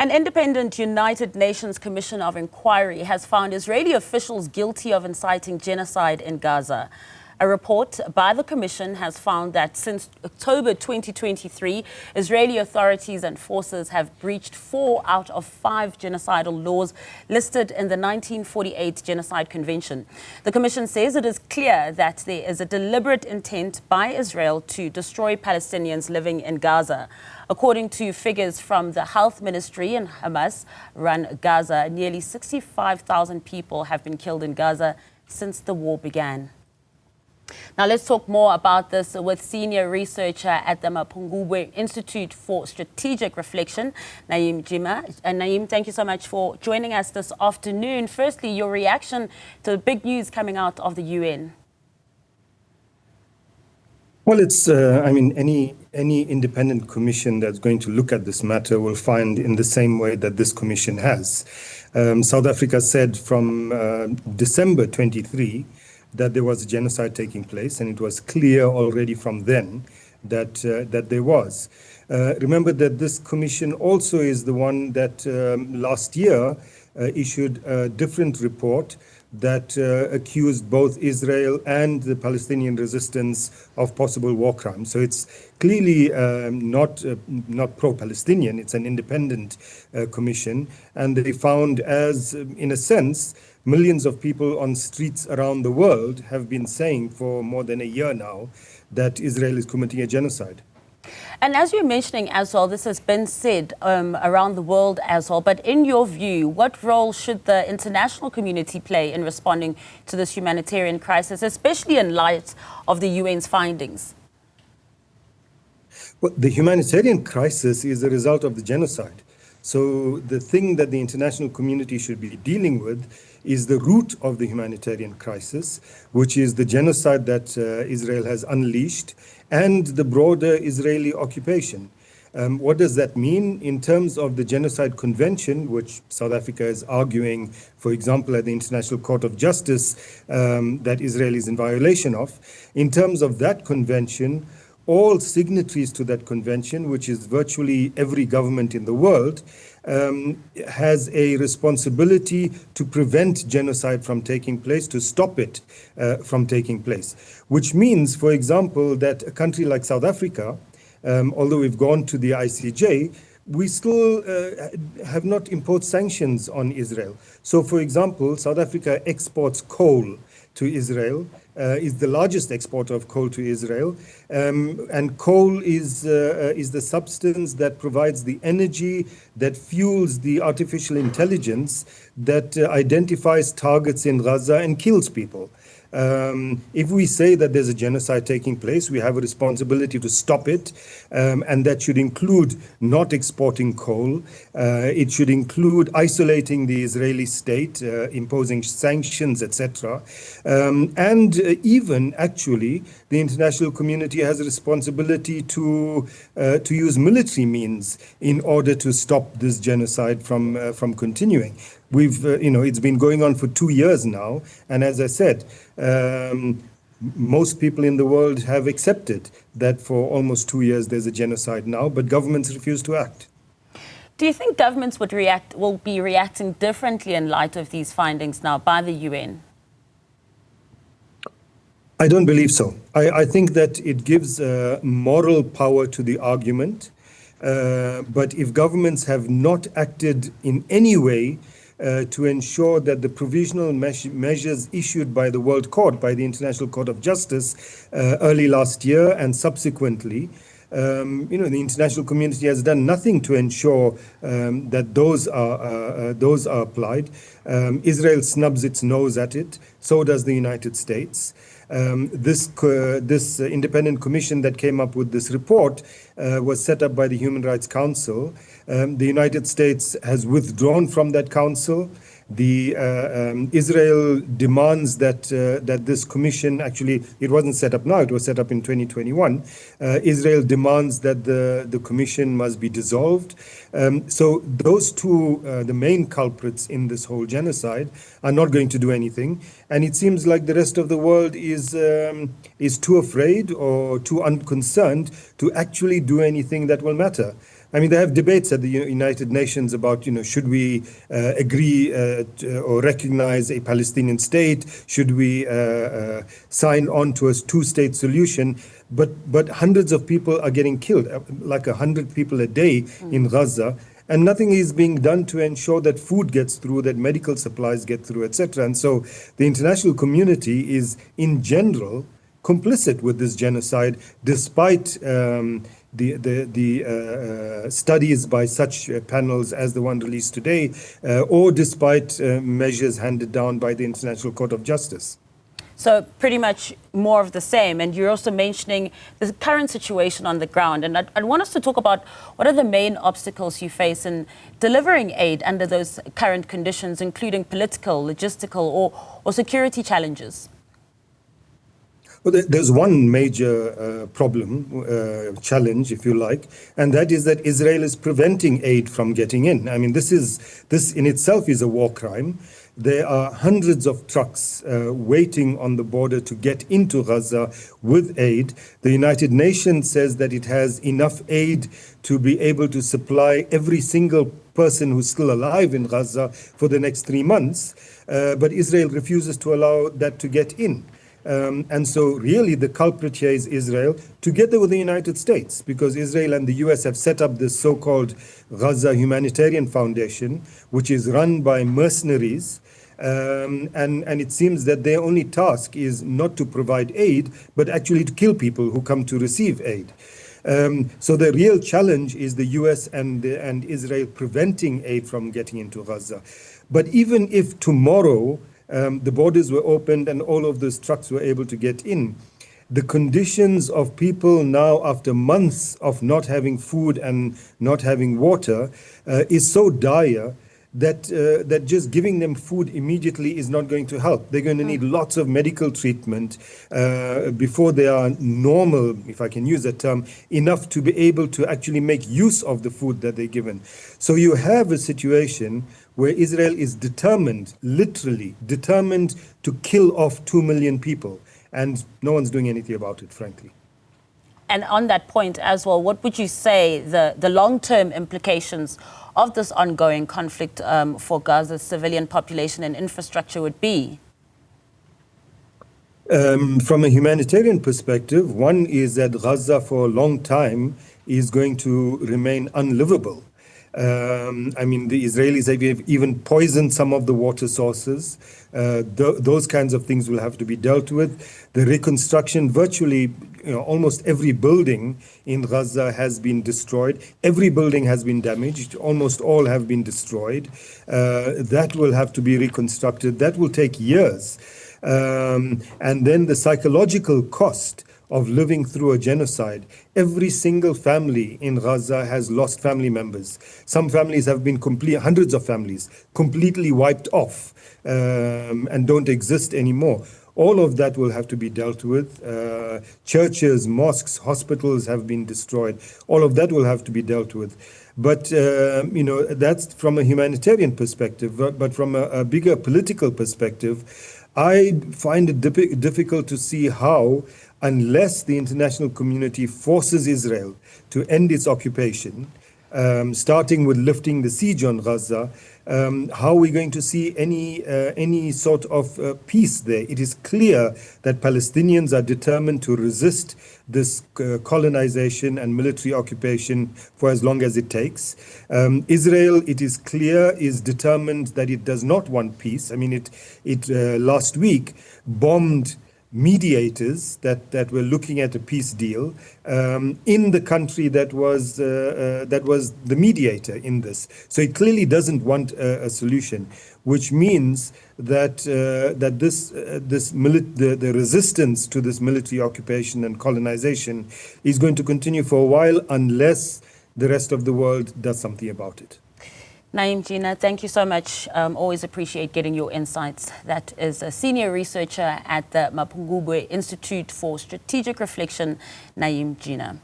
An independent United Nations Commission of Inquiry has found Israeli officials guilty of inciting genocide in Gaza. A report by the Commission has found that since October 2023, Israeli authorities and forces have breached 4 out of 5 genocidal laws listed in the 1948 Genocide Convention. The Commission says it is clear that there is a deliberate intent by Israel to destroy Palestinians living in Gaza. According to figures from the Health Ministry in Hamas-run Gaza, nearly 65,000 people have been killed in Gaza since the war began. Now let's talk more about this with senior researcher at the Mapungubwe Institute for Strategic Reflection, Jeenah. Naeem, thank you so much for joining us this afternoon. Firstly, your reaction to the big news coming out of the UN. Well, it's, any independent commission that's going to look at this matter will find in the same way that this commission has. South Africa said from December 23 that there was a genocide taking place, and it was clear already from then that there was. Remember that this commission also is the one that last year issued a different report that accused both Israel and the Palestinian resistance of possible war crimes. So it's clearly not pro-Palestinian. It's an independent commission, and they found, as in a sense, millions of people on streets around the world have been saying for more than a year now that Israel is committing a genocide. And as you're mentioning as well, this has been said around the world as well, but in your view, what role should the international community play in responding to this humanitarian crisis, especially in light of the UN's findings? Well, the humanitarian crisis is a result of the genocide. So the thing that the international community should be dealing with is the root of the humanitarian crisis, which is the genocide that Israel has unleashed and the broader Israeli occupation. What does that mean in terms of the Genocide Convention, which South Africa is arguing, for example, at the International Court of Justice, that Israel is in violation of? In terms of that convention, all signatories to that convention, which is virtually every government in the world, has a responsibility to prevent genocide from taking place, to stop it from taking place. Which means, for example, that a country like South Africa, although we've gone to the ICJ, we still have not imposed sanctions on Israel. So, for example, South Africa exports coal to Israel, is the largest exporter of coal to Israel, and coal is the substance that provides the energy that fuels the artificial intelligence that identifies targets in Gaza and kills people. If we say that there's a genocide taking place, we have a responsibility to stop it, and that should include not exporting coal. It should include isolating the Israeli state, imposing sanctions, etc. And even, actually, the international community has a responsibility to use military means in order to stop this genocide from continuing. We've, it's been going on for 2 years now, and as I said, most people in the world have accepted that for almost 2 years there's a genocide now, but governments refuse to act. Do you think governments will be reacting differently in light of these findings now by the UN? I don't believe so. I think that it gives moral power to the argument, but if governments have not acted in any way to ensure that the provisional measures issued by the World Court, by the International Court of Justice early last year and subsequently, the international community has done nothing to ensure that those are applied. Israel snubs its nose at it. So does the United States. This independent commission that came up with this report was set up by the Human Rights Council. The United States has withdrawn from that council. Israel demands that this commission, actually, it wasn't set up now, it was set up in 2021. Israel demands that the commission must be dissolved. So those two, the main culprits in this whole genocide, are not going to do anything. And it seems like the rest of the world is too afraid or too unconcerned to actually do anything that will matter. I mean, they have debates at the United Nations about, should we agree or recognize a Palestinian state? Should we sign on to a two-state solution? But hundreds of people are getting killed, like 100 people a day in Gaza. And nothing is being done to ensure that food gets through, that medical supplies get through, etc. And so the international community is, in general, complicit with this genocide, despite the studies by such panels as the one released today, or despite measures handed down by the International Court of Justice. So pretty much more of the same. And you're also mentioning the current situation on the ground. And I want us to talk about what are the main obstacles you face in delivering aid under those current conditions, including political, logistical, or security challenges. Well, there's one major challenge, if you like, and that is that Israel is preventing aid from getting in. I mean, this in itself is a war crime. There are hundreds of trucks waiting on the border to get into Gaza with aid. The United Nations says that it has enough aid to be able to supply every single person who's still alive in Gaza for the next 3 months, but Israel refuses to allow that to get in. And so really the culprit here is Israel, together with the United States, because Israel and the US have set up this so-called Gaza Humanitarian Foundation, which is run by mercenaries. And it seems that their only task is not to provide aid, but actually to kill people who come to receive aid. So the real challenge is the US and Israel preventing aid from getting into Gaza. But even if tomorrow the borders were opened and all of those trucks were able to get in, the conditions of people now, after months of not having food and not having water, is so dire that just giving them food immediately is not going to help. They're going to need lots of medical treatment before they are normal, if I can use that term, enough to be able to actually make use of the food that they're given. So you have a situation where Israel is determined, literally determined, to kill off 2 million people. And no one's doing anything about it, frankly. And on that point as well, what would you say the long-term implications of this ongoing conflict for Gaza's civilian population and infrastructure would be? From a humanitarian perspective, one is that Gaza for a long time is going to remain unlivable. I mean, the Israelis have even poisoned some of the water sources. Those kinds of things will have to be dealt with. The reconstruction, virtually, almost every building in Gaza has been destroyed. Every building has been damaged. Almost all have been destroyed. That will have to be reconstructed. That will take years. And then the psychological cost of living through a genocide. Every single family in Gaza has lost family members. Some families have been hundreds of families, completely wiped off and don't exist anymore. All of that will have to be dealt with. Churches, mosques, hospitals have been destroyed. All of that will have to be dealt with. But, that's from a humanitarian perspective. But from a bigger political perspective, I find it difficult to see how, unless the international community forces Israel to end its occupation, starting with lifting the siege on Gaza, how are we going to see any sort of peace there? It is clear that Palestinians are determined to resist this colonization and military occupation for as long as it takes. Israel, it is clear, is determined that it does not want peace. I mean, it last week bombed mediators that were looking at a peace deal in the country that was the mediator in this. So it clearly doesn't want a solution, which means that the resistance to this military occupation and colonization is going to continue for a while unless the rest of the world does something about it. Jeenah, thank you so much. Always appreciate getting your insights. That is a senior researcher at the Mapungubwe Institute for Strategic Reflection, Jeenah.